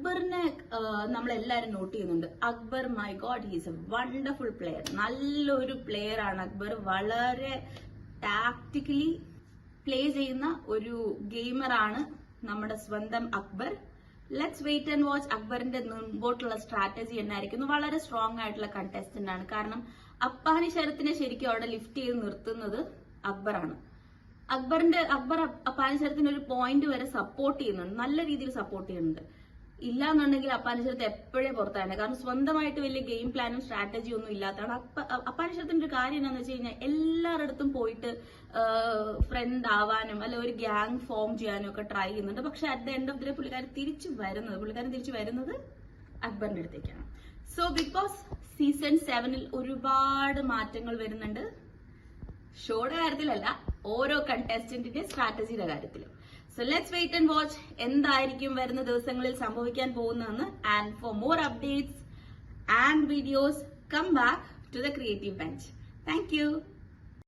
അക്ബറിനെ നമ്മളെല്ലാരും നോട്ട് ചെയ്യുന്നുണ്ട്. Akbar, my God, he's A wonderful player. നല്ലൊരു പ്ലെയർ ആണ് അക്ബർ. വളരെ ടാക്ടിക്കലി പ്ലേ ചെയ്യുന്ന ഒരു ഗെയിമറാണ് നമ്മുടെ സ്വന്തം Akbar. Let's wait and watch. അക്ബറിന്റെ മുമ്പോട്ടുള്ള സ്ട്രാറ്റജി എന്നായിരിക്കുന്നു. വളരെ സ്ട്രോങ് ആയിട്ടുള്ള കണ്ടസ്റ്റന്റ് ആണ്. കാരണം അപ്പാനി ശരത്തിനെ ശരിക്കും അവിടെ ലിഫ്റ്റ് ചെയ്ത് നിർത്തുന്നത് അക്ബറാണ്. അക്ബർ അപ്പാനി ശരത്തിന് ഒരു പോയിന്റ് വരെ സപ്പോർട്ട് ചെയ്യുന്നുണ്ട്, നല്ല രീതിയിൽ സപ്പോർട്ട് ചെയ്യുന്നുണ്ട്. ഇല്ലാന്നുണ്ടെങ്കിൽ അപ്പാനി ശരത്ത് എപ്പോഴേ പുറത്താണ്. കാരണം സ്വന്തമായിട്ട് വലിയ ഗെയിം പ്ലാനും സ്ട്രാറ്റജിയും ഒന്നും ഇല്ലാത്തതാണ്. അപ്പാനി ശരത്തിന്റെ ഒരു കാര്യം എന്താണെന്ന് വെച്ച് കഴിഞ്ഞാൽ എല്ലാവരുടെ പോയിട്ട് ഫ്രണ്ട് ആവാനും അല്ലെ ഒരു ഗ്യാങ് ഫോം ചെയ്യാനും ഒക്കെ ട്രൈ ചെയ്യുന്നുണ്ട്. പക്ഷെ at the end of the day പുള്ളിക്കാരൻ തിരിച്ചു വരുന്നത് അക്ബറിന്റെ അടുത്തേക്കാണ്. സോ ബിഗ് ബോസ് സീസൺ 7 ഒരുപാട് മാറ്റങ്ങൾ വരുന്നുണ്ട്. ഷോയുടെ കാര്യത്തിലല്ല, ഓരോ കണ്ടസ്റ്റന്റിന്റെ സ്ട്രാറ്റജിയുടെ കാര്യത്തിലും. So let's wait and watch എന്തായിരിക്കും വരുന്ന ദിവസങ്ങളിൽ സംഭവിക്കാൻ പോകുന്നതെന്ന്. And for more updates and videos come back to the creative bench. Thank U.